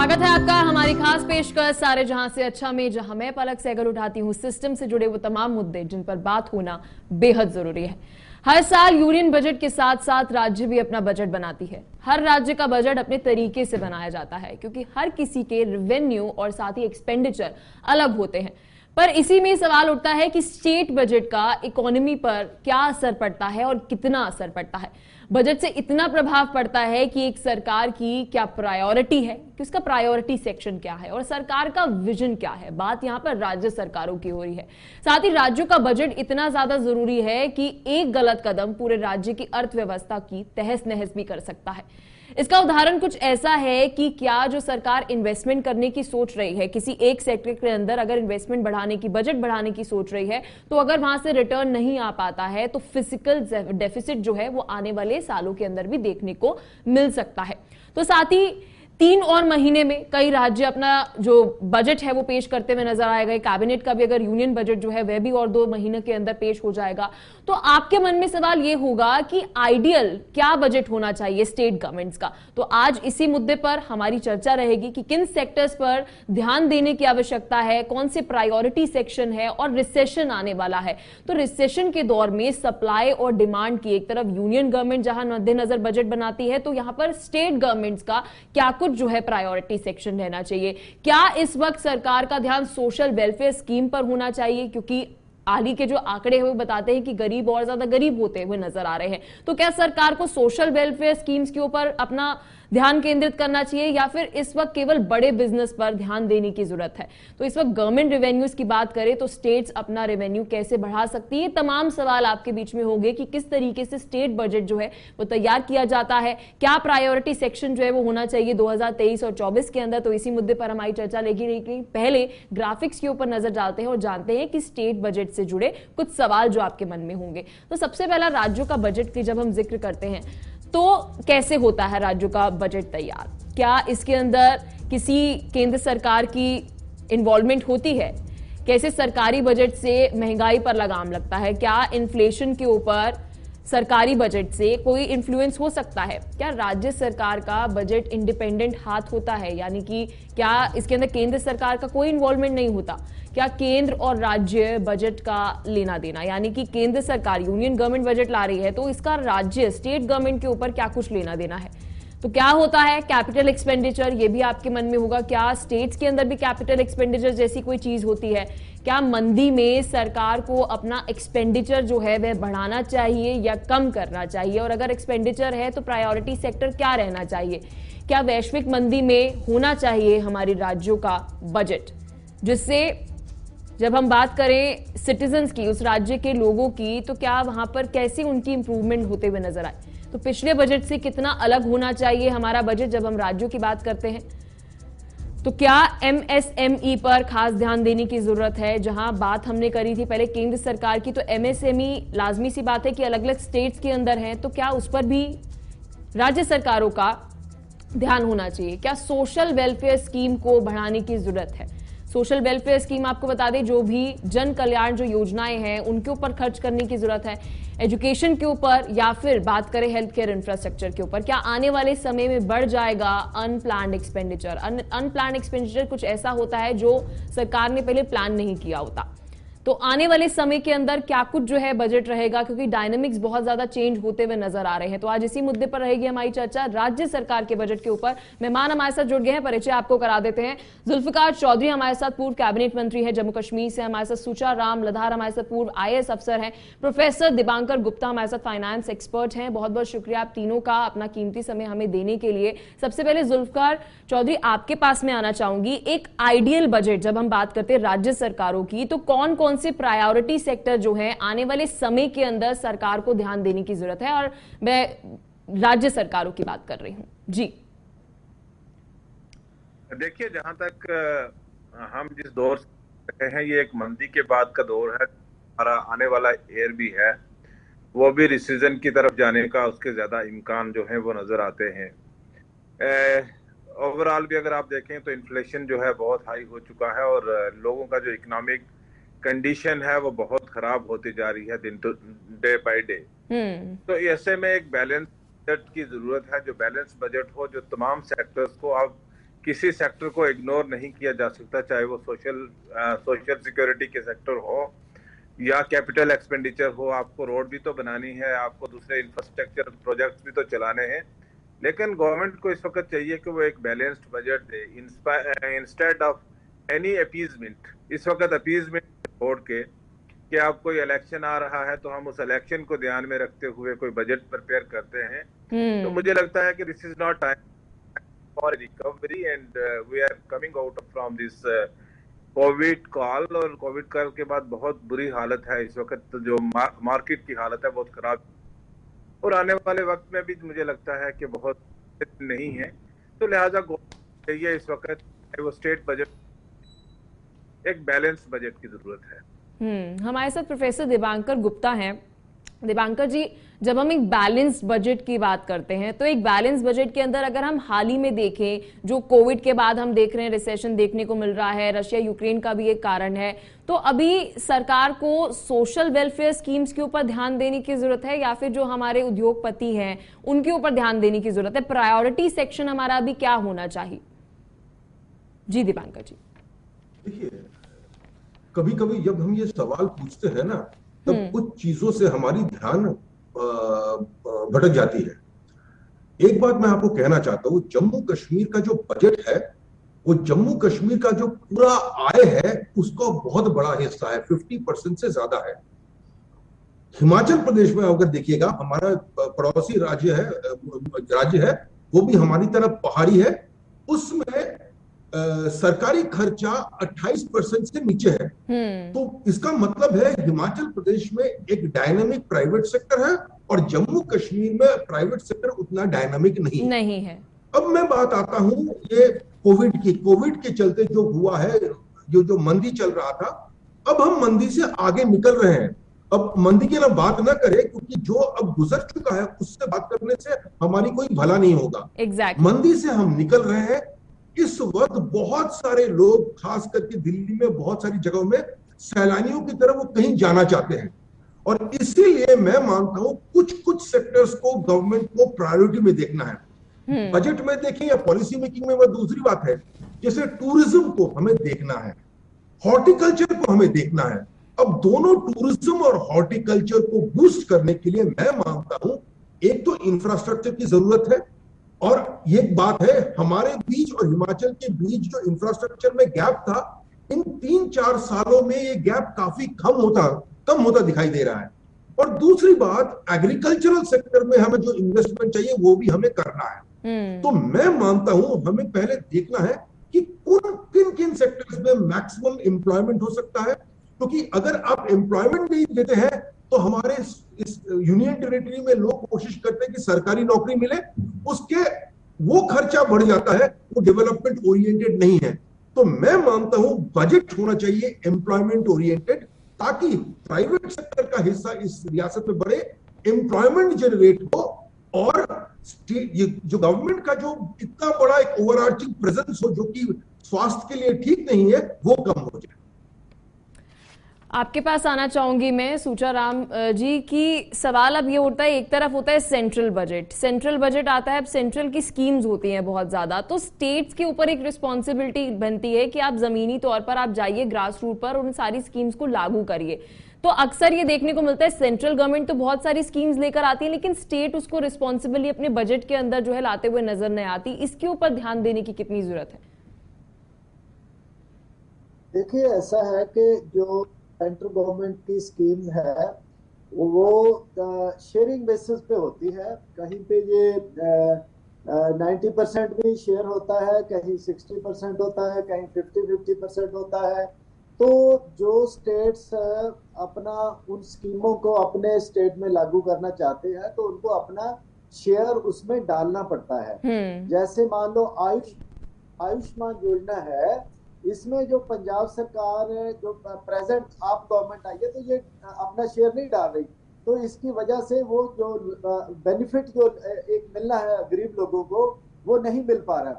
स्वागत है आपका हमारी खास पेशकश सारे जहां से अच्छा में, जहां मैं पलक सहगल उठाती हूं सिस्टम से जुड़े वो तमाम मुद्दे जिन पर बात होना बेहद जरूरी है। हर साल यूनियन बजट के साथ साथ राज्य भी अपना बजट बनाती है। हर राज्य का बजट अपने तरीके से बनाया जाता है क्योंकि हर किसी के रेवेन्यू और साथ ही एक्सपेंडिचर अलग होते हैं। पर इसी में सवाल उठता है कि स्टेट बजट का इकोनॉमी पर क्या असर पड़ता है और कितना असर पड़ता है। बजट से इतना प्रभाव पड़ता है कि एक सरकार की क्या प्रायोरिटी है, कि उसका प्रायोरिटी सेक्शन क्या है और सरकार का विजन क्या है। बात यहां पर राज्य सरकारों की हो रही है। साथ ही राज्यों का बजट इतना ज्यादा जरूरी है कि एक गलत कदम पूरे राज्य की अर्थव्यवस्था की तहस नहस भी कर सकता है। इसका उदाहरण कुछ ऐसा है कि क्या जो सरकार इन्वेस्टमेंट करने की सोच रही है, किसी एक सेक्टर के अंदर अगर इन्वेस्टमेंट बढ़ाने की, बजट बढ़ाने की सोच रही है, तो अगर वहां से रिटर्न नहीं आ पाता है तो फिजिकल डेफिसिट जो है वो आने वाले सालों के अंदर भी देखने को मिल सकता है। तो साथ ही 3 और महीने में कई राज्य अपना जो बजट है वो पेश करते हुए नजर आएगा। कैबिनेट का भी अगर यूनियन बजट जो है वह भी और 2 महीने के अंदर पेश हो जाएगा। तो आपके मन में सवाल ये होगा कि आइडियल क्या बजट होना चाहिए स्टेट गवर्नमेंट्स का। तो आज इसी मुद्दे पर हमारी चर्चा रहेगी कि किन सेक्टर्स पर ध्यान देने की आवश्यकता है, कौन से प्रायोरिटी सेक्शन है और रिसेशन आने वाला है। तो रिसेशन के दौर में सप्लाई और डिमांड की एक तरफ यूनियन गवर्नमेंट जहां मद्देनजर बजट बनाती है, तो यहां पर स्टेट गवर्नमेंट्स का क्या कुछ जो है प्रायोरिटी सेक्शन रहना चाहिए। क्या इस वक्त सरकार का ध्यान सोशल वेलफेयर स्कीम पर होना चाहिए, क्योंकि हाल ही के जो आंकड़े हैं वो बताते हैं कि गरीब और ज्यादा गरीब होते हुए नजर आ रहे हैं। तो क्या सरकार को सोशल वेलफेयर स्कीम्स के ऊपर अपना ध्यान केंद्रित करना चाहिए या फिर इस वक्त केवल बड़े बिजनेस पर ध्यान देने की जरूरत है। तो इस वक्त गवर्नमेंट रेवेन्यूज की बात करें तो स्टेट्स अपना रेवेन्यू कैसे बढ़ा सकती है, तमाम सवाल आपके बीच में होंगे कि किस तरीके से स्टेट बजट जो है वो तैयार किया जाता है, क्या प्रायोरिटी सेक्शन जो है वो होना चाहिए 2023 और 24 के अंदर। तो इसी मुद्दे पर हमारी चर्चा लेकिन पहले ग्राफिक्स के ऊपर नजर डालते हैं और जानते हैं कि स्टेट बजट से जुड़े कुछ सवाल जो आपके मन में होंगे। तो सबसे पहला राज्यों का बजट की जब हम जिक्र करते हैं तो कैसे होता है राज्यों का बजट तैयार, क्या इसके अंदर किसी केंद्र सरकार की इन्वॉल्वमेंट होती है, कैसे सरकारी बजट से महंगाई पर लगाम लगता है, क्या इन्फ्लेशन के ऊपर सरकारी बजट से कोई इन्फ्लुएंस हो सकता है, क्या राज्य सरकार का बजट इंडिपेंडेंट हाथ होता है, यानी कि क्या इसके अंदर केंद्र सरकार का कोई इन्वॉल्वमेंट नहीं होता, क्या केंद्र और राज्य बजट का लेना देना, यानी कि केंद्र सरकार यूनियन गवर्नमेंट बजट ला रही है तो इसका राज्य स्टेट गवर्नमेंट के ऊपर क्या कुछ लेना देना है। तो क्या होता है कैपिटल एक्सपेंडिचर, ये भी आपके मन में होगा, क्या स्टेट्स के अंदर भी कैपिटल एक्सपेंडिचर जैसी कोई चीज होती है, क्या मंदी में सरकार को अपना एक्सपेंडिचर जो है वह बढ़ाना चाहिए या कम करना चाहिए, और अगर एक्सपेंडिचर है तो प्रायोरिटी सेक्टर क्या रहना चाहिए, क्या वैश्विक मंदी में होना चाहिए हमारे राज्यों का बजट, जिससे जब हम बात करें सिटीजन्स की, उस राज्य के लोगों की, तो क्या वहां पर कैसे उनकी इंप्रूवमेंट होते हुए नजर आए। तो पिछले बजट से कितना अलग होना चाहिए हमारा बजट जब हम राज्यों की बात करते हैं। तो क्या एमएसएमई पर खास ध्यान देने की जरूरत है, जहां बात हमने करी थी पहले केंद्र सरकार की, तो एमएसएमई लाजमी सी बात है कि अलग अलग स्टेट्स के अंदर है, तो क्या उस पर भी राज्य सरकारों का ध्यान होना चाहिए। क्या सोशल वेलफेयर स्कीम को बढ़ाने की जरूरत है। सोशल वेलफेयर स्कीम आपको बता दें, जो भी जन कल्याण जो योजनाएं हैं उनके ऊपर खर्च करने की जरूरत है, एजुकेशन के ऊपर, या फिर बात करें हेल्थ केयर इंफ्रास्ट्रक्चर के ऊपर। क्या आने वाले समय में बढ़ जाएगा अनप्लान्ड एक्सपेंडिचर। अनप्लान्ड एक्सपेंडिचर कुछ ऐसा होता है जो सरकार ने पहले प्लान नहीं किया होता। तो आने वाले समय के अंदर क्या कुछ जो है बजट रहेगा, क्योंकि डायनामिक्स बहुत ज्यादा चेंज होते हुए नजर आ रहे हैं। तो आज इसी मुद्दे पर रहेगी हमारी चर्चा राज्य सरकार के बजट के ऊपर। मेहमान हमारे साथ जुड़ गए हैं, परिचय आपको करा देते हैं। जुल्फिकार चौधरी हमारे साथ पूर्व कैबिनेट मंत्री है जम्मू कश्मीर से, हमारे साथ सुचा राम लधार हमारे साथ पूर्व आईएएस अफसर हैं, प्रोफेसर दिबांकर गुप्ता हमारे साथ फाइनेंस एक्सपर्ट हैं। बहुत बहुत शुक्रिया आप तीनों का अपना कीमती समय हमें देने के लिए। सबसे पहले जुल्फिकार चौधरी आपके पास में आना चाहूंगी, एक आइडियल बजट जब हम बात करते हैं राज्य सरकारों की, तो कौन कौन से प्रायोरिटी सेक्टर जो है आने वाले समय के अंदर सरकार को ध्यान देने की जरूरत है, और मैं राज्य सरकारों की बात कर रही हूं। जी देखिए, जहां तक हम जिस दौर से हैं, ये एक मंदी के बाद का दौर है। हमारा आने वाला ईयर भी है वो भी रिसीजन की तरफ जाने का उसके ज्यादा इम्कान जो है वो नजर आते हैं। ओवरऑल भी अगर आप देखें तो इन्फ्लेशन जो है बहुत हाई हो चुका है और लोगों का जो इकोनॉमिक कंडीशन है वो बहुत खराब होती जा रही है डे बाय डे। तो ऐसे में एक बैलेंस बजट की जरूरत है, जो बैलेंस बजट हो, जो तमाम सेक्टर्स को आप किसी सेक्टर को इग्नोर नहीं किया जा सकता, चाहे वो सोशल सिक्योरिटी के सेक्टर हो या कैपिटल एक्सपेंडिचर हो। आपको रोड भी तो बनानी है, आपको दूसरे इंफ्रास्ट्रक्चर प्रोजेक्ट्स भी तो चलाने हैं, लेकिन गवर्नमेंट को इस वक्त चाहिए कि वो एक balanced budget they instead of any appeasement. इस वक्त अपीजमेंट छोड़ के कि आप कोई इलेक्शन आ रहा है तो हम उस इलेक्शन को ध्यान में रखते हुए कोई बजट प्रिपेयर करते हैं, तो मुझे लगता है कि this is not time for recovery and we are coming out from this COVID कॉल। और कोविड कॉल के बाद बहुत बुरी हालत है इस वक्त, जो मार्केट की हालत है बहुत खराब, और आने वाले वक्त में भी मुझे लगता है कि बहुत नहीं है। तो लिहाजा चाहिए इस वक्त वो स्टेट बजट एक बैलेंस बजट की जरूरत है। हमारे साथ प्रोफेसर दिवांकर गुप्ता हैं। दिवांकर जी, जब हम एक बैलेंस्ड बजट की बात करते हैं तो एक बैलेंस बजट के अंदर अगर हम हाल ही में देखें, जो कोविड के बाद हम देख रहे हैं रिसेशन देखने को मिल रहा है, रशिया यूक्रेन का भी एक कारण है, तो अभी सरकार को सोशल वेलफेयर स्कीम्स के ऊपर ध्यान देने की जरूरत है या फिर जो हमारे उद्योगपति हैं उनके ऊपर ध्यान देने की जरूरत है? प्रायोरिटी सेक्शन हमारा अभी क्या होना चाहिए? जी दिवांकर जी। देखिए, कभी कभी जब हम ये सवाल पूछते हैं ना, तब कुछ चीजों से हमारी ध्यान भटक जाती है। एक बात मैं आपको कहना चाहता हूं, जम्मू कश्मीर का जो बजट है, वो जम्मू कश्मीर का जो पूरा आय है उसका बहुत बड़ा हिस्सा है, 50% से ज्यादा है। हिमाचल प्रदेश में अगर देखिएगा, हमारा पड़ोसी राज्य है, वो भी हमारी तरफ पहाड़ी है, उसमें सरकारी खर्चा 28% से नीचे है। तो इसका मतलब है हिमाचल प्रदेश में एक डायनामिक प्राइवेट सेक्टर है और जम्मू कश्मीर में प्राइवेट सेक्टर उतना डायनामिक नहीं है। अब मैं बात आता हूं ये कोविड के चलते जो हुआ है, जो मंदी चल रहा था, अब हम मंदी से आगे निकल रहे हैं। अब मंदी की ना बात ना करें, क्योंकि जो अब गुजर चुका है उससे बात करने से हमारी कोई भला नहीं होगा। मंदी से हम निकल रहे हैं। इस वक्त बहुत सारे लोग, खास करके दिल्ली में बहुत सारी जगहों में सैलानियों की तरह वो कहीं जाना चाहते हैं, और इसीलिए मैं मानता हूं कुछ सेक्टर्स को गवर्नमेंट को प्रायोरिटी में देखना है। बजट में देखें या पॉलिसी मेकिंग में, वह दूसरी बात है। जैसे टूरिज्म को हमें देखना है, हॉर्टिकल्चर को हमें देखना है। अब दोनों टूरिज्म और हॉर्टिकल्चर को बूस्ट करने के लिए मैं मानता हूं एक तो इंफ्रास्ट्रक्चर की जरूरत है, और ये बात है हमारे बीच और हिमाचल के बीच जो इंफ्रास्ट्रक्चर में गैप था, इन 3-4 सालों में ये गैप काफी कम होता दिखाई दे रहा है। और दूसरी बात, एग्रीकल्चरल सेक्टर में हमें जो इन्वेस्टमेंट चाहिए वो भी हमें करना है। तो मैं मानता हूं हमें पहले देखना है कि किन सेक्टर्स में मैक्सिमम एम्प्लॉयमेंट हो सकता है, क्योंकि अगर आप एम्प्लॉयमेंट नहीं देते हैं तो हमारे इस यूनियन टेरिटरी में लोग कोशिश करते हैं कि सरकारी नौकरी मिले, उसके वो खर्चा बढ़ जाता है, वो डेवलपमेंट ओरिएंटेड नहीं है। तो मैं मानता हूं बजट होना चाहिए एम्प्लॉयमेंट ओरिएंटेड, ताकि प्राइवेट सेक्टर का हिस्सा इस रियासत में बढ़े, एम्प्लॉयमेंट जनरेट हो, और ये जो गवर्नमेंट का जो इतना बड़ा एक ओवरआर्चिंग प्रेजेंस हो जो कि स्वास्थ्य के लिए ठीक नहीं है, वो कम हो जाए। आपके पास आना चाहूंगी मैं सूचाराम जी की सवाल अब ये उठता है, एक तरफ होता है सेंट्रल बजट आता है, अब सेंट्रल की स्कीम्स होती हैं बहुत ज्यादा, तो स्टेट्स के ऊपर एक रिस्पॉन्सिबिलिटी बनती है कि आप जमीनी तौर पर आप जाइए ग्रास रूट पर उन सारी स्कीम्स को लागू करिए। तो अक्सर ये देखने को मिलता है सेंट्रल गवर्नमेंट तो बहुत सारी स्कीम्स लेकर आती है, लेकिन स्टेट उसको रिस्पॉन्सिबली अपने बजट के अंदर जो है लाते हुए नजर नहीं आती। इसके ऊपर ध्यान देने की कितनी जरूरत है? देखिए, ऐसा है कि जो सेंट्रल गवर्नमेंट की स्कीम है वो शेयरिंग बेसिस पे होती है। कहीं पे ये 90% भी शेयर होता है, कहीं 60% होता है, कहीं 50% होता है। तो जो स्टेट्स अपना उन स्कीमों को अपने स्टेट में लागू करना चाहते हैं तो उनको अपना शेयर उसमें डालना पड़ता है। जैसे मान लो आयुष्मान योजना है, इसमें जो पंजाब सरकार जो प्रेजेंट आप गवर्नमेंट आई है तो ये अपना शेयर नहीं डाल रही, तो इसकी वजह से वो जो बेनिफिट जो एक मिलना है गरीब लोगों को वो नहीं मिल पा रहा।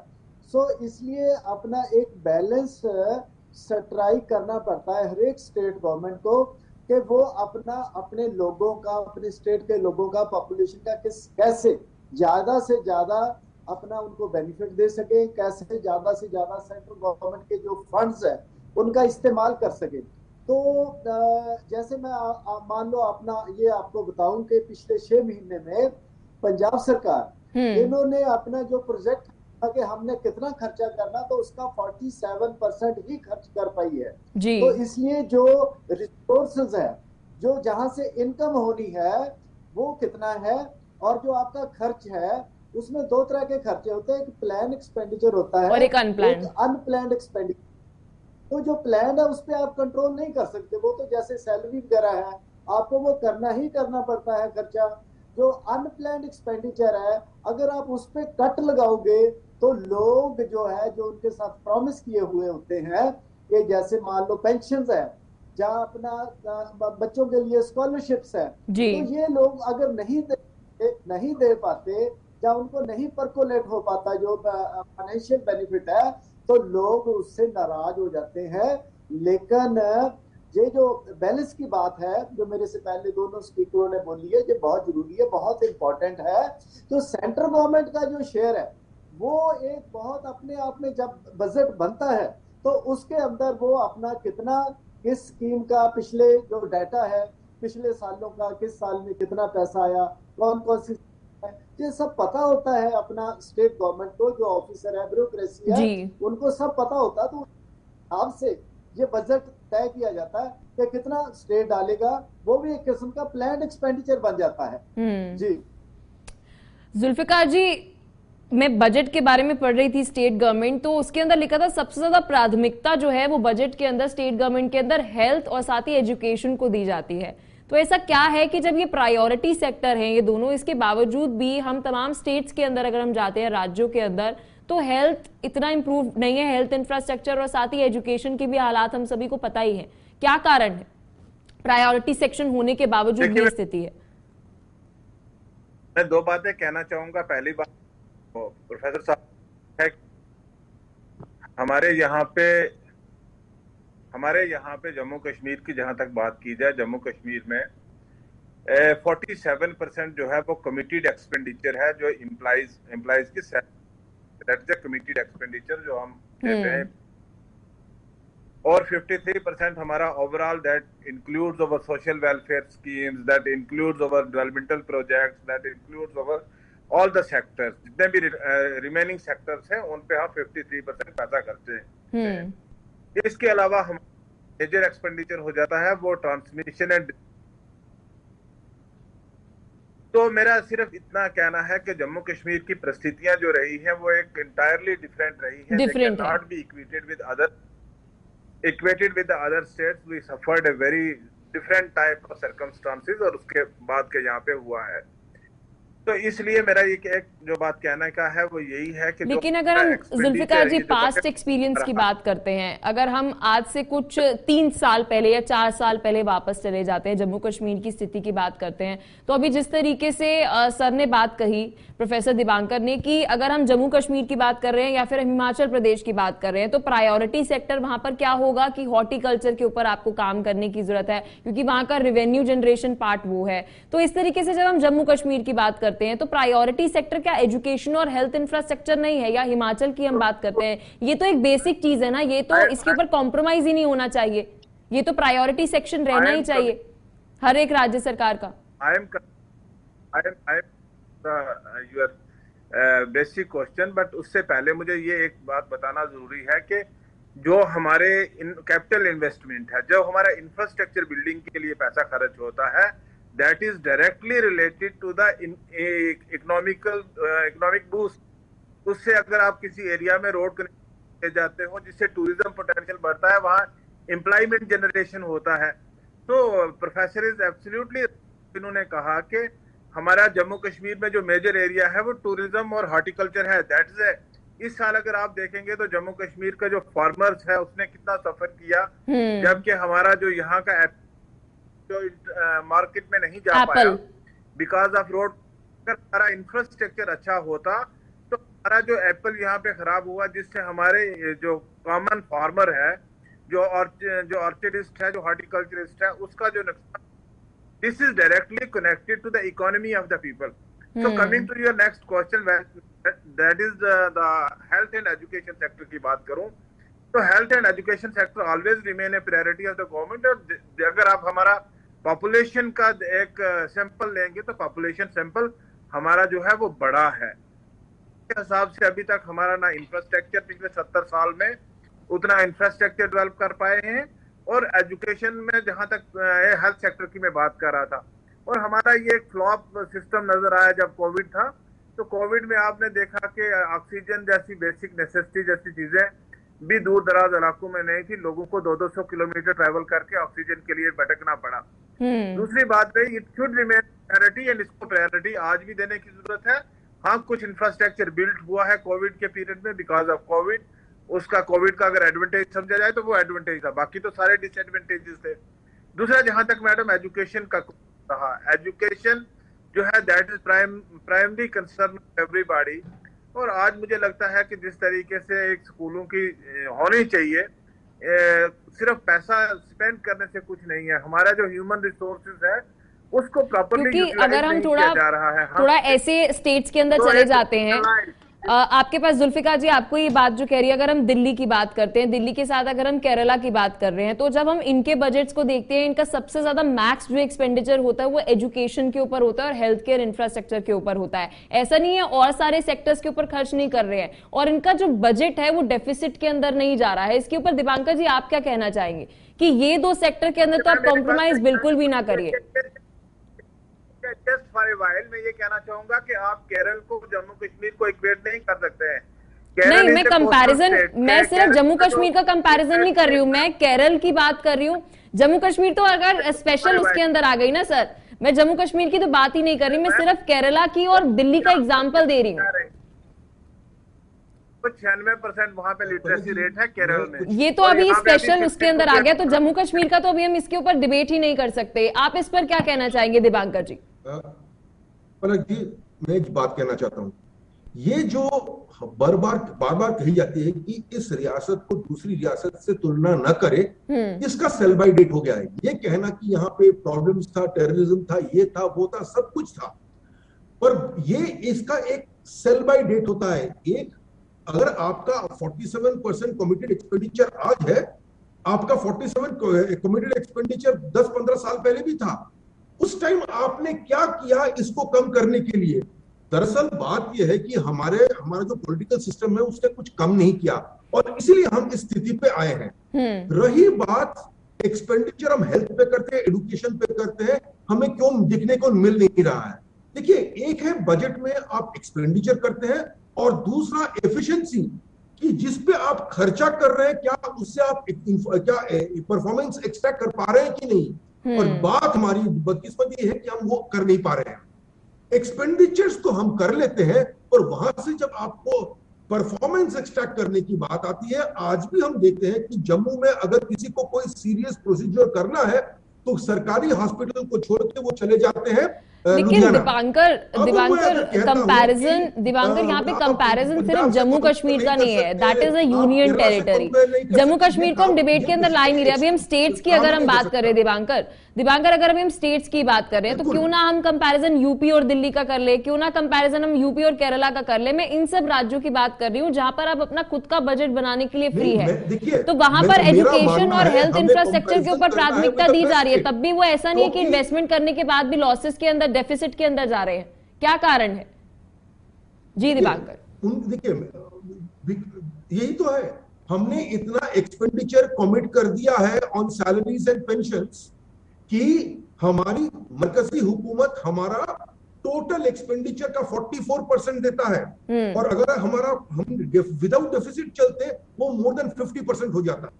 सो इसलिए अपना एक बैलेंस स्ट्राइक करना पड़ता है हर एक स्टेट गवर्नमेंट को कि वो अपने लोगों का, अपने स्टेट के लोगों का, पॉपुलेशन का कैसे ज्यादा से ज्यादा अपना उनको बेनिफिट दे सके, कैसे ज्यादा से ज्यादा सेंट्रल गवर्नमेंट के जो फंड्स है उनका इस्तेमाल कर सके। तो जैसे मैं मान लो अपना ये आपको बताऊं कि पिछले 6 महीने में पंजाब सरकार इन्होंने अपना जो प्रोजेक्ट था कि हमने कितना खर्चा करना, तो उसका 47% ही खर्च कर पाई है जी। तो इसलिए जो रिसोर्सेज है, जो जहां से इनकम होनी है वो कितना है, और जो आपका खर्च है उसमें दो तरह के खर्चे होते हैं, एक प्लान एक्सपेंडिचर होता है और एक अनप्लान्ड एक्सपेंडिचर। तो जो प्लान है उस पर आप कंट्रोल नहीं कर सकते, वो तो जैसे सैलरी वगैरह है आपको वो करना ही करना पड़ता है खर्चा। जो अनप्लान्ड एक्सपेंडिचर है, अगर आप उस पर कट लगाओगे तो लोग जो है, जो उनके साथ प्रॉमिस किए हुए होते हैं कि जैसे मान लो पेंशन है, जहाँ अपना बच्चों के लिए स्कॉलरशिप्स है, तो ये लोग अगर नहीं दे पाते या उनको नहीं परकोलेट हो पाता जो फाइनेंशियल बेनिफिट है, तो लोग उससे नाराज हो जाते हैं। लेकिन ये जो बैलेंस की बात है जो मेरे से पहले दोनों स्पीकरों ने बोली है, ये बहुत जरूरी है, बहुत इंपॉर्टेंट है। तो सेंट्रल गवर्नमेंट का जो शेयर है वो एक बहुत अपने आप में, जब बजट बनता है तो उसके अंदर वो अपना कितना, किस स्कीम का पिछले जो डाटा है पिछले सालों का, किस साल में कितना पैसा आया, कौन कौन सी, ये सब पता होता है अपना स्टेट गवर्नमेंट को, जो ऑफिसर है, ब्यूरोक्रेसी है, उनको सब पता होता है। तो हिसाब से ये बजट तय किया जाता है कि कितना स्टेट डालेगा, वो भी एक किस्म का प्लान्ड एक्सपेंडिचर बन जाता है जी। जुल्फिकार जी, मैं बजट के बारे में पढ़ रही थी स्टेट गवर्नमेंट, तो उसके अंदर लिखा था सबसे ज्यादा प्राथमिकता जो है वो बजट के अंदर स्टेट गवर्नमेंट के अंदर हेल्थ और साथ ही एजुकेशन को दी जाती है। तो ऐसा क्या है कि जब ये प्रायोरिटी सेक्टर हैं ये दोनों, इसके बावजूद भी हम तमाम स्टेट्स के अंदर अगर हम जाते हैं, राज्यों के अंदर, तो हेल्थ इतना इंप्रूव नहीं है, हेल्थ इंफ्रास्ट्रक्चर और साथ ही एजुकेशन के भी हालात हम सभी को पता ही है। क्या कारण है प्रायोरिटी सेक्शन होने के बावजूद ये स्थिति है? मैं दो बातें कहना चाहूंगा। पहली बात, प्रोफेसर साहब है, हमारे यहाँ पे जम्मू कश्मीर की जहां तक बात की जाए, जम्मू कश्मीर में 47% जो है वो कमिटेड एक्सपेंडिचर है, जो एम्प्लॉइज की कमिटेड एक्सपेंडिचर जो हम देते हैं, और 53% हमारा overall that includes our social welfare schemes, that includes our developmental projects, that includes our all the sectors, जितने भी रिमेनिंग सेक्टर्स हैं उन पे हम 53% पैसा करते हैं। इसके अलावा हम मेजर एक्सपेंडिचर हो जाता है वो ट्रांसमिशन एंड। तो मेरा सिर्फ इतना कहना है कि जम्मू कश्मीर की परिस्थितियां जो रही हैं वो एक इंटायरली डिफरेंट रही है, different not be equated with other states. We suffered a very different type of circumstances, और उसके बाद के यहाँ पे हुआ है। तो इसलिए मेरा एक जो बात कहने का है वो यही है कि, लेकिन अगर हम जुल्फिकार जी पास्ट एक्सपीरियंस की बात करते हैं, अगर हम आज से कुछ 3 साल पहले या 4 साल पहले वापस चले जाते हैं, जम्मू कश्मीर की स्थिति की बात करते हैं, तो अभी जिस तरीके से सर ने बात कही, प्रोफेसर दिवांकर ने, कि अगर हम जम्मू कश्मीर की बात कर रहे हैं या फिर हिमाचल प्रदेश की बात कर रहे हैं, तो प्रायोरिटी सेक्टर वहां पर क्या होगा कि हॉर्टिकल्चर के ऊपर आपको काम करने की जरूरत है, क्योंकि वहां का रेवेन्यू जनरेशन पार्ट वो है। तो इस तरीके से जब हम जम्मू कश्मीर की बात करते हैं तो प्रायोरिटी सेक्टर क्या एजुकेशन और हेल्थ इंफ्रास्ट्रक्चर नहीं है? या हिमाचल की हम बात करते हैं, ये तो एक बेसिक चीज है ना, ये तो इसके ऊपर कॉम्प्रोमाइज ही नहीं होना चाहिए, ये तो प्रायोरिटी सेक्शन रहना ही चाहिए हर एक राज्य सरकार का। योर बेसिक क्वेश्चन, बट उससे पहले मुझे ये एक बात बताना जरूरी है कि जो हमारे कैपिटल इन्वेस्टमेंट है, जो हमारा इंफ्रास्ट्रक्चर बिल्डिंग के लिए पैसा खर्च होता है, that is directly related to the economic boost। उससे अगर आप किसी एरिया में रोड कनेक्ट जाते हो जिससे टूरिज्म पोटेंशियल बढ़ता है, वहाँ एम्प्लॉयमेंट जनरेशन होता है। तो प्रोफेसर इज एब्सोल्युटली, इन्होंने कहा कि हमारा जम्मू कश्मीर में जो मेजर एरिया है वो टूरिज्म और हॉर्टिकल्चर है। दैट इज, इस साल अगर आप देखेंगे तो जम्मू कश्मीर का जो फार्मर्स है उसने कितना सफर किया, जबकि हमारा जो यहाँ का जो मार्केट में नहीं जा पाया बिकॉज ऑफ रोड। अगर हमारा इंफ्रास्ट्रक्चर अच्छा होता तो हमारा जो एप्पल यहाँ पे खराब हुआ, जिससे हमारे जो कॉमन फार्मर है, जो ऑर्चिडिस्ट है, जो हॉर्टिकल्चरिस्ट है, उसका जो नुकसान, this is directly connected to the economy of the people. So coming to your next question, that is the health and education sector की बात करूं तो health and education sector always remain A priority of the government. और अगर आप हमारा population का एक सैंपल लेंगे तो पॉपुलेशन सैंपल हमारा जो है वो बड़ा है। के हिसाब से अभी तक हमारा ना इंफ्रास्ट्रक्चर पिछले 70 साल में उतना इंफ्रास्ट्रक्चर डेवलप कर पाए हैं, और एजुकेशन में जहां तक हेल्थ सेक्टर की मैं बात कर रहा था, और हमारा ये फ्लॉप सिस्टम नजर आया जब कोविड था। तो कोविड में आपने देखा कि ऑक्सीजन जैसी बेसिक नेसेसिटी जैसी चीजें भी दूर दराज इलाकों में नहीं थी, लोगों को 200-200 किलोमीटर ट्रैवल करके ऑक्सीजन के लिए भटकना पड़ा। दूसरी बात है, it should remain priority, and इसको प्रायोरिटी आज भी देने की जरूरत है। हाँ, कुछ इंफ्रास्ट्रक्चर बिल्ड हुआ है कोविड के पीरियड में बिकॉज ऑफ कोविड, उसका कोविड का अगर एडवांटेज समझा जाए तो वो एडवांटेज था, बाकी तो सारे डिसएडवांटेजेस थे। दूसरा, जहां तक मैडम एजुकेशन का रहा, एजुकेशन जो है that is primary concern everybody. और आज मुझे लगता है कि जिस तरीके से एक स्कूलों की होनी चाहिए, सिर्फ पैसा स्पेंड करने से कुछ नहीं है, हमारा जो ह्यूमन रिसोर्सेज है उसको प्रॉपर्ली क्योंकि अगर हम थोड़ा ऐसे स्टेट्स के अंदर चले जाते हैं, आपके पास जुल्फिकार जी आपको ये बात जो कह रही है, अगर हम दिल्ली की बात करते हैं, दिल्ली के साथ अगर हम केरला की बात कर रहे हैं, तो जब हम इनके बजट्स को देखते हैं, इनका सबसे ज्यादा मैक्स जो एक्सपेंडिचर होता है वो एजुकेशन के ऊपर होता है और हेल्थ केयर इंफ्रास्ट्रक्चर के ऊपर होता है। ऐसा नहीं है और सारे सेक्टर्स के ऊपर खर्च नहीं कर रहे हैं, और इनका जो बजट है वो डेफिसिट के अंदर नहीं जा रहा है। इसके ऊपर दीपांकर जी आप क्या कहना चाहेंगे कि ये दो सेक्टर के अंदर तो आप कॉम्प्रोमाइज बिल्कुल भी ना करिए? जस्ट फॉर ए व्हाइल मैं ये कहना चाहूंगा कि आप केरल को जम्मू कश्मीर को इक्वेट नहीं कर सकते हैं। नहीं, मैं कंपैरिजन, मैं सिर्फ जम्मू कश्मीर का कंपैरिजन नहीं कर रही हूँ, मैं केरल की बात कर रही हूँ। जम्मू कश्मीर तो अगर स्पेशल उसके अंदर आ गई ना सर, मैं जम्मू कश्मीर की तो बात ही नहीं कर रही, मैं सिर्फ केरला की और दिल्ली का एग्जाम्पल दे रही हूँ। 96% वहां पे लिटरेसी रेट है केरल में। ये तो अभी स्पेशल उसके अंदर आ गया, तो जम्मू कश्मीर का तो अभी हम इसके ऊपर डिबेट ही नहीं कर सकते। आप इस पर क्या कहना चाहेंगे दीपांकर जी? पलक जी, मैं एक बात कहना चाहता हूँ, ये जो बार बार कही जाती है कि इस रियासत को दूसरी रियासत से तुलना न करे, इसका सेल बाय डेट हो गया है। ये कहना कि यहाँ पे प्रॉब्लम्स था, टेररिज्म था, ये था, वो था, सब कुछ था, पर ये इसका एक सेल बाय डेट होता है। एक, अगर आपका 47% कमिटेड एक्सपेंडिचर आज है, आपका 47 कमिटेड एक्सपेंडिचर 10-15 साल पहले भी था, उस टाइम आपने क्या किया इसको कम करने के लिए? दरअसल बात यह है कि हमारा जो पॉलिटिकल सिस्टम है उसने कुछ कम नहीं किया, और इसीलिए हम इस स्थिति पे आए हैं। रही बात एक्सपेंडिचर हम हेल्थ पे करते हैं, एजुकेशन पे करते हैं, हमें क्यों दिखने को मिल नहीं रहा है? देखिए, एक है बजट में आप एक्सपेंडिचर करते हैं, और दूसरा एफिशिएंसी कि जिस पे आप खर्चा कर रहे हैं, क्या उससे आप क्या परफॉर्मेंस एक्सट्रैक्ट कर पा रहे हैं कि नहीं। और बात हमारी बदकिस्मती ये है कि हम वो कर नहीं पा रहे हैं। एक्सपेंडिचर्स तो हम कर लेते हैं, और वहां से जब आपको परफॉर्मेंस एक्सट्रैक्ट करने की बात आती है, आज भी हम देखते हैं कि जम्मू में अगर किसी को कोई सीरियस प्रोसीजर करना है तो सरकारी हॉस्पिटल को छोड़ के वो चले जाते हैं। लेकिन दीपांकर कंपैरिजन, दीपांकर यहाँ पे कंपैरिजन सिर्फ जम्मू कश्मीर का नहीं है, that is a union territory. Jammu Kashmir को हम डिबेट के अंदर ला ही नहीं रहे। अभी हम स्टेट्स की अगर हम बात कर रहे हैं दीपांकर अगर अभी हम स्टेट्स की बात कर रहे हैं, तो क्यों ना हम कंपैरिजन यूपी और दिल्ली का कर ले, क्यों ना कंपैरिजन हम यूपी और केरला का कर ले। मैं इन सब राज्यों की बात कर रही हूँ जहां पर आप अपना खुद का बजट बनाने के लिए फ्री है, तो वहां पर एजुकेशन और हेल्थ इंफ्रास्ट्रक्चर के ऊपर प्राथमिकता दी जा रही है, तब भी वो ऐसा नहीं है कि इन्वेस्टमेंट करने के बाद भी लॉसेस के अंदर, डेफिसिट के अंदर जा रहे हैं। क्या कारण है? जी दीपांकर। देखिए, यही तो है, हमने इतना एक्सपेंडिचर कमिट कर दिया है ऑन सैलरीज एंड पेंशन्स कि हमारी मरकजी हुकूमत हमारा टोटल एक्सपेंडिचर का 44% देता है, और अगर हम विदाउट डेफिसिट चलते वो मोर देन 50% हो जाता।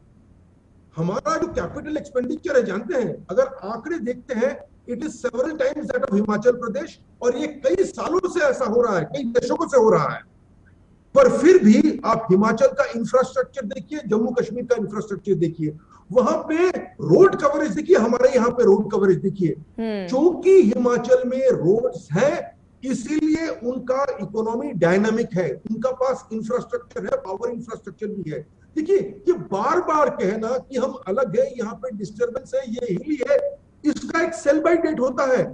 हमारा जो कैपिटल एक्सपेंडिचर है, जानते हैं, अगर आंकड़े देखते हैं, it is several times that of Himachal Pradesh, और ये कई सालों से ऐसा हो रहा है, कई दशकों से हो रहा है। पर फिर भी आप हिमाचल का इंफ्रास्ट्रक्चर देखिए, जम्मू कश्मीर का इंफ्रास्ट्रक्चर देखिए, वहां पे रोड कवरेज देखिए, हमारे यहाँ पे रोड कवरेज देखिए। क्योंकि हिमाचल में रोड्स हैं, इसीलिए उनका इकोनॉमी डायनामिक है, उनका पास इंफ्रास्ट्रक्चर है, पावर इंफ्रास्ट्रक्चर भी है। देखिए, ये बार बार कहना कि हम अलग है, यहाँ पे डिस्टर्बेंस है, ये हिली है, इसका एक सेल बाय डेट होता है।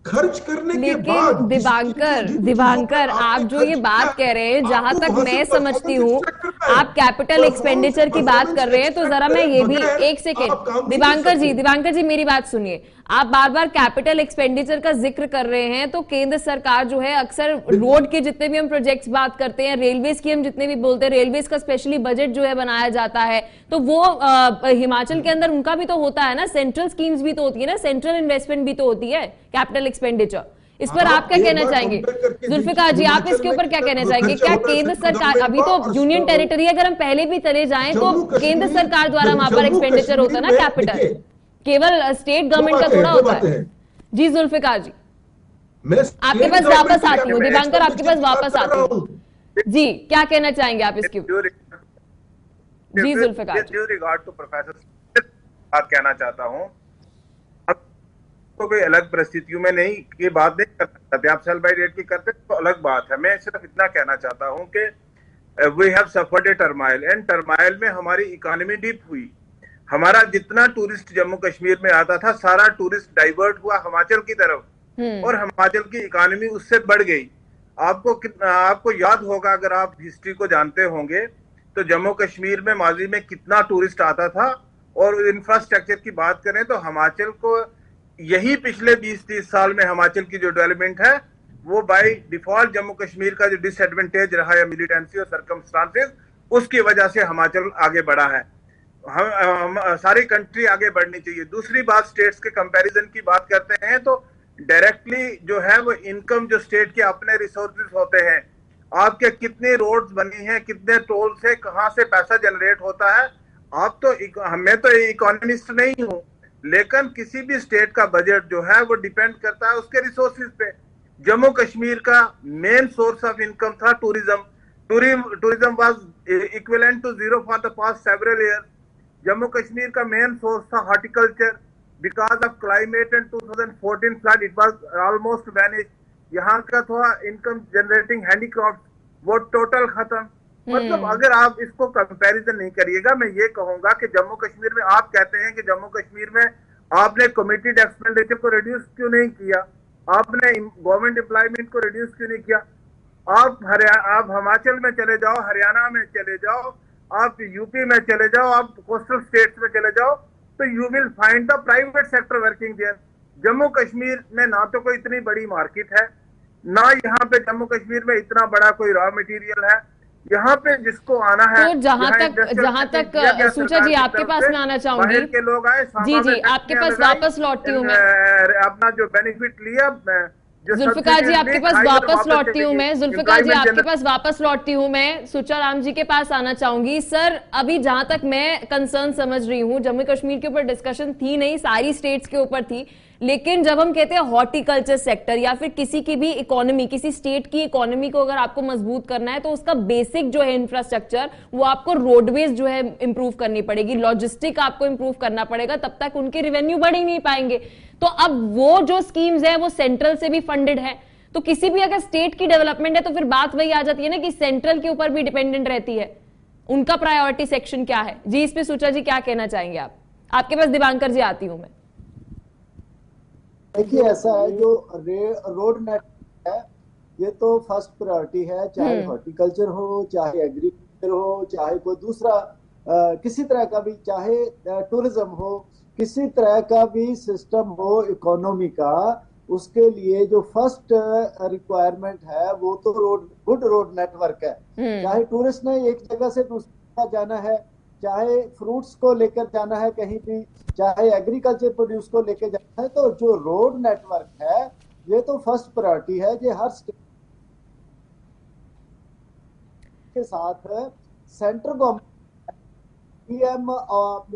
खर्च करने के लेकिन बाद दिवांकर आप जो ये बात कह रहे हैं, जहां तक मैं समझती हूँ, आप कैपिटल एक्सपेंडिचर की बात कर रहे हैं, तो जरा मैं ये भी एक सेकेंड, दिवांकर जी मेरी बात सुनिए। आप बार बार कैपिटल एक्सपेंडिचर का जिक्र कर रहे हैं, तो केंद्र सरकार जो है अक्सर रोड के जितने भी हम प्रोजेक्ट्स बात करते हैं, रेलवेज की हम जितने भी बोलते हैं, रेलवेज का स्पेशली बजट जो है बनाया जाता है, तो वो हिमाचल के अंदर उनका भी तो होता है ना, सेंट्रल स्कीम्स भी तो होती है ना, सेंट्रल इन्वेस्टमेंट भी तो होती है कैपिटल एक्सपेंडिचर। इस पर आप क्या कहना चाहेंगे जुल्फिकार जी? आप इसके ऊपर क्या कहना चाहेंगे? क्या केंद्र सरकार, अभी तो यूनियन टेरिटरी, अगर हम पहले भी चले जाएं तो केंद्र सरकार द्वारा वहां पर एक्सपेंडिचर होता है ना कैपिटल, केवल स्टेट गवर्नमेंट का थोड़ा होता है। जी जुल्फिकार जी, आपके पास वापस आती हूँ, दिवांकर आपके पास वापस आती हूँ जी, क्या कहना चाहेंगे आप इसके ऊपर? Ji Zulfikar, due regard to professor बात कहना चाहता हूँ, कोई अलग परिस्थितियों में नहीं ये बात नहीं कर सकते, आप सेल बाय डेट की करते तो अलग बात है। मैं सिर्फ इतना कहना चाहता हूं कि we have suffered a turmoil, and turmoil में हमारी इकोनॉमी डिप हुई। हमारा जितना टूरिस्ट जम्मू कश्मीर में आता था, सारा टूरिस्ट डाइवर्ट हुआ हिमाचल की तरफ, और हिमाचल की इकोनॉमी उससे बढ़ गई। आपको याद होगा, अगर आप हिस्ट्री को जानते होंगे, तो जम्मू कश्मीर में माजी में कितना टूरिस्ट आता था। और इंफ्रास्ट्रक्चर की बात करें तो हिमाचल को यही पिछले 20-30 साल में हिमाचल की जो डेवलपमेंट है, वो बाय डिफॉल्ट जम्मू कश्मीर का जो डिसएडवांटेज रहा है, मिलिटेंसी और सर्कमस्टांसेस, उसकी वजह से हिमाचल आगे बढ़ा है। हम सारी कंट्री आगे बढ़नी चाहिए। दूसरी बात, स्टेट्स के कंपैरिजन की बात करते हैं तो डायरेक्टली जो है वो इनकम जो स्टेट के अपने रिसोर्सेज होते हैं, आपके कितने रोड्स बनी हैं, कितने टोल से कहां से पैसा जनरेट होता है। आप तो मैं तो इकोनॉमिस्ट नहीं हूं, लेकिन किसी भी स्टेट का बजट जो है वो डिपेंड करता है उसके रिसोर्सेज पे। जम्मू कश्मीर का मेन सोर्स ऑफ इनकम था tourism. Tourism was equivalent to zero for the past several year. Jammu Kashmir का मेन सोर्स था horticulture, because of climate and 2014 flood it was almost vanish. यहाँ का थोड़ा इनकम जनरेटिंग हैंडीक्राफ्ट, वो total खत्म। मतलब अगर आप इसको कंपैरिजन नहीं करिएगा, मैं ये कहूंगा कि जम्मू कश्मीर में, आप कहते हैं कि जम्मू कश्मीर में आपने कमिटेड एक्सपेंडिचर को रिड्यूस क्यों नहीं किया, आपने गवर्नमेंट एम्प्लॉयमेंट को रिड्यूस क्यों नहीं किया। आप हिमाचल में चले जाओ, हरियाणा में चले जाओ, आप यूपी में चले जाओ, आप कोस्टल स्टेट्स में चले जाओ, तो you will find the private sector working there. Jammu Kashmir में ना तो कोई इतनी बड़ी मार्केट है, ना यहाँ पे जम्मू कश्मीर में इतना बड़ा कोई रॉ मटेरियल है। यहाँ पे जिसको आना है, तो जहां तक सूचा जी आपके पास में आना चाहूंगी, के लोग आए, जी आपके पास वापस लौटती हूँ मैं, अपना जो बेनिफिट लिया। जुल्फिकार जी आपके पास वापस लौटती हूँ मैं, जुल्फिकार जी आपके पास वापस लौटती हूँ मैं, सुचा राम जी के पास आना चाहूंगी। सर, अभी जहां तक मैं कंसर्न समझ रही हूँ, जम्मू कश्मीर के ऊपर डिस्कशन थी नहीं, सारी स्टेट्स के ऊपर थी, लेकिन जब हम कहते हैं हॉर्टिकल्चर सेक्टर या फिर किसी की भी इकोनॉमी, किसी स्टेट की इकोनॉमी को अगर आपको मजबूत करना है, तो उसका बेसिक जो है इंफ्रास्ट्रक्चर, वो आपको रोडवेज जो है इंप्रूव करनी पड़ेगी, लॉजिस्टिक आपको इंप्रूव करना पड़ेगा, तब तक उनके रेवेन्यू बढ़ ही नहीं पाएंगे। तो अब वो जो स्कीम्स है वो सेंट्रल से भी फंडेड है, तो किसी भी अगर स्टेट की डेवलपमेंट है तो फिर बात वही आ जाती है ना कि सेंट्रल के ऊपर भी डिपेंडेंट रहती है, उनका प्रायोरिटी सेक्शन क्या है। जी इस पे सुचा जी क्या कहना चाहेंगे आप? आपके पास दिवांकर जी आती हूं मैं। देखिए, ऐसा है, जो रोड नेटवर्क है ये तो फर्स्ट प्रायोरिटी है, चाहे हॉर्टिकल्चर हो, चाहे एग्रीकल्चर हो, चाहे कोई दूसरा किसी तरह का भी, चाहे टूरिज्म हो, किसी तरह का भी सिस्टम हो इकोनॉमी का, उसके लिए जो फर्स्ट रिक्वायरमेंट है वो तो गुड रोड नेटवर्क है। चाहे टूरिस्ट ने एक जगह से दूसरी जगह जाना है, चाहे फ्रूट्स को लेकर जाना है कहीं भी, चाहे एग्रीकल्चर प्रोड्यूस को लेकर जाना है, तो जो रोड नेटवर्क है ये तो फर्स्ट प्रायोरिटी है। ये हर स्टेट के साथ सेंट्रल गवर्नमेंट पीएम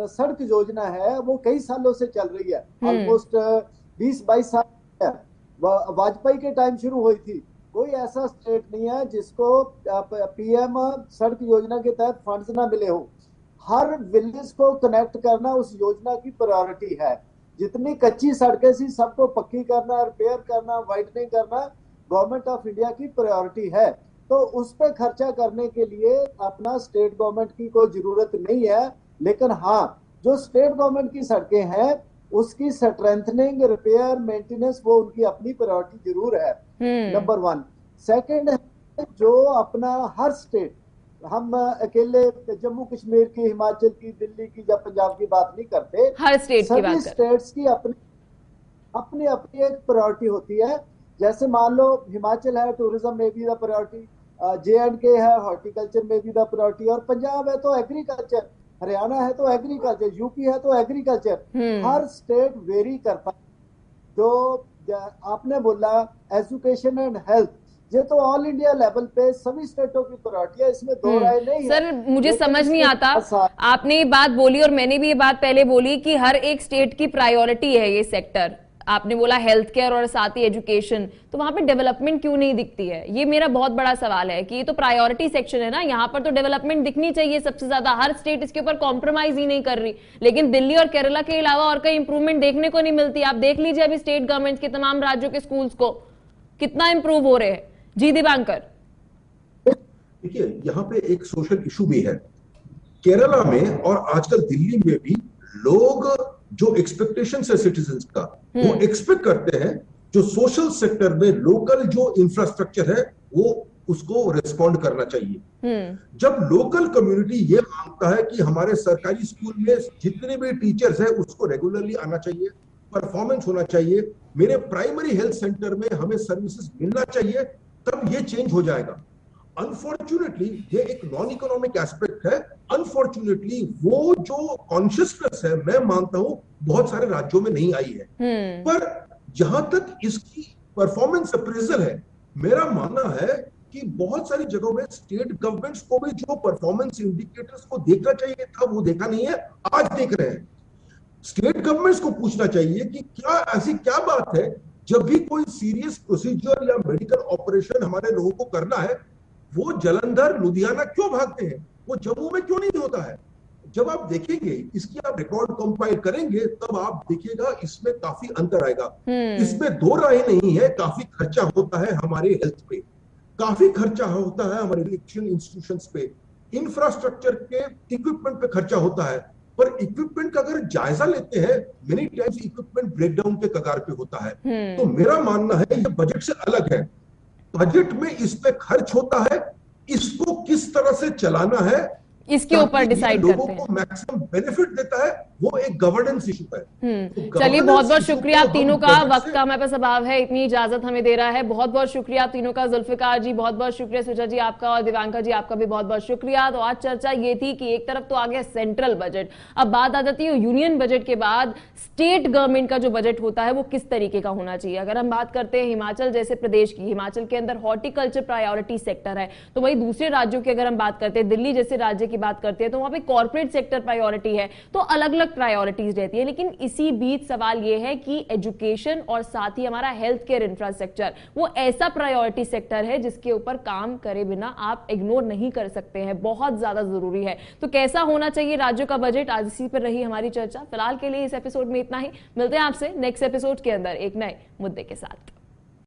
सड़क योजना है, वो कई सालों से चल रही है, ऑलमोस्ट 20-22 साल वाजपेयी के टाइम शुरू हुई थी। कोई ऐसा स्टेट नहीं है जिसको पीएम सड़क योजना के तहत फंड्स ना मिले हो। हर विलेज को कनेक्ट करना उस योजना की प्रायोरिटी है। जितनी कच्ची सड़कें थी सबको पक्की करना, रिपेयर करना, वाइडनिंग करना गवर्नमेंट ऑफ इंडिया की प्रायोरिटी है। तो उस पर खर्चा करने के लिए अपना स्टेट गवर्नमेंट की कोई जरूरत नहीं है। लेकिन हाँ, जो स्टेट गवर्नमेंट की सड़कें हैं उसकी स्ट्रेंथनिंग, रिपेयर, मेंटेनेंस वो उनकी अपनी प्रायोरिटी जरूर है, नंबर 1। सेकंड है जो अपना हर स्टेट, हम अकेले जम्मू कश्मीर की, हिमाचल की, दिल्ली की या पंजाब की बात नहीं करते, हर स्टेट की बात सभी स्टेट्स की अपनी अपनी अपनी एक प्रायोरिटी होती है। जैसे मान लो हिमाचल है, टूरिज्म में भी द प्रायोरिटी, J&K है, हॉर्टिकल्चर में भी द प्रायोरिटी, और पंजाब है तो एग्रीकल्चर, हरियाणा है तो एग्रीकल्चर, यूपी है तो एग्रीकल्चर। हर स्टेट वेरी करता है। जो आपने बोला एजुकेशन एंड हेल्थ, ये तो ऑल इंडिया लेवल पे सभी स्टेटों की प्रायोरिटी है, इसमें दो राय नहीं है। सर मुझे समझ नहीं आता, आपने ये बात बोली और मैंने भी ये बात पहले बोली कि हर एक स्टेट की प्रायोरिटी है ये सेक्टर। आपने बोला हेल्थ केयर और साथ ही एजुकेशन, तो वहां पे डेवलपमेंट क्यों नहीं दिखती है? ये मेरा बहुत बड़ा सवाल है कि ये तो प्रायोरिटी सेक्शन है ना, यहाँ पर तो डेवलपमेंट दिखनी चाहिए सबसे ज्यादा। हर स्टेट इसके ऊपर कॉम्प्रोमाइज ही नहीं कर रही, लेकिन दिल्ली और केरला के अलावा और कहीं इंप्रूवमेंट देखने को नहीं मिलती। आप देख लीजिए अभी स्टेट गवर्नमेंट के तमाम राज्यों के स्कूल्स को कितना इंप्रूव हो रहे हैं। जी दिवांकर, देखिए यहाँ पे एक सोशल इशू भी है। केरला में और आजकल दिल्ली में भी लोग जो एक्सपेक्टेशन है सिटीजन्स का, वो एक्सपेक्ट करते हैं जो सोशल सेक्टर में लोकल जो इंफ्रास्ट्रक्चर है वो उसको रिस्पॉन्ड करना चाहिए। जब लोकल कम्युनिटी ये मांगता है कि हमारे सरकारी स्कूल में जितने भी टीचर्स हैं उसको रेगुलरली आना चाहिए, परफॉर्मेंस होना चाहिए, मेरे प्राइमरी हेल्थ सेंटर में हमें सर्विसेज मिलना चाहिए, तब ये चेंज हो जाएगा। अनफॉर्चुनेटली ये एक नॉन इकोनॉमिक एस्पेक्ट है। अनफॉर्चुनेटली वो जो कॉन्शियसनेस है, मैं मानता हूं बहुत सारे राज्यों में नहीं आई है। पर जहां तक इसकी परफॉर्मेंस अप्रेजल है, मेरा मानना है कि बहुत सारी जगहों में स्टेट गवर्नमेंट्स को भी जो परफॉर्मेंस इंडिकेटर्स को देखना चाहिए था वो देखा नहीं है, आज देख रहे हैं। स्टेट गवर्नमेंट्स को पूछना चाहिए कि क्या ऐसी क्या बात है, जब भी कोई सीरियस प्रोसीजर या मेडिकल ऑपरेशन हमारे लोगों को करना है, वो जलंधर, लुधियाना क्यों भागते हैं, वो जम्मू में क्यों नहीं होता है? जब आप देखेंगे, इसकी आप रिकॉर्ड कंपाइल करेंगे, तब आप देखिएगा इसमें काफी अंतर आएगा। इसमें दो राय नहीं है। काफी खर्चा होता है हमारे हेल्थ पे, काफी खर्चा होता है हमारे एजुकेशन इंस्टीट्यूशंस पे, इंफ्रास्ट्रक्चर के इक्विपमेंट पे खर्चा होता है। पर इक्विपमेंट का अगर जायजा लेते हैं, मेनी टाइम्स इक्विपमेंट ब्रेकडाउन के कगार पे होता है। तो मेरा मानना है ये बजट से अलग है। बजट में इस पे खर्च होता है, इसको किस तरह से चलाना है इसके ऊपर डिसाइड करते हैं। लोगों को मैक्सिमम बेनिफिट देता है, वो एक गवर्नेंस इशू है। तो चलिए बहुत बहुत शुक्रिया आप तीनों का, वक्त का हमारे पास अभाव है, इतनी इजाजत हमें दे रहा है। बहुत बहुत शुक्रिया आप तीनों का। जुल्फिकार जी बहुत बहुत शुक्रिया, सुजा जी आपका, और दिवांकर जी आपका भी बहुत बहुत शुक्रिया। तो आज चर्चा ये थी कि एक तरफ तो आ गया सेंट्रल बजट, अब बात आ जाती है यूनियन बजट के बाद स्टेट गवर्नमेंट का जो बजट होता है वो किस तरीके का होना चाहिए। अगर हम बात करते हैं हिमाचल जैसे प्रदेश की, हिमाचल के अंदर हॉर्टिकल्चर प्रायोरिटी सेक्टर है, तो वही दूसरे राज्यों की अगर हम बात करते हैं, दिल्ली जैसे राज्य की बात करते हैं, तो वहां पे कॉर्पोरेट सेक्टर प्रायोरिटी है, तो अलग अलग प्रायोरिटीज रहती है। लेकिन इसी बीच सवाल यह है कि एजुकेशन और साथ ही हमारा हेल्थ केयर इंफ्रास्ट्रक्चर वो ऐसा प्रायोरिटी सेक्टर है जिसके ऊपर काम करे बिना आप इग्नोर नहीं कर सकते हैं, बहुत ज्यादा जरूरी है। तो कैसा होना चाहिए राज्यों का बजट, आज इसी पर रही हमारी चर्चा। फिलहाल के लिए इस एपिसोड में इतना ही, मिलते हैं आपसे नेक्स्ट एपिसोड के अंदर एक नए मुद्दे के साथ।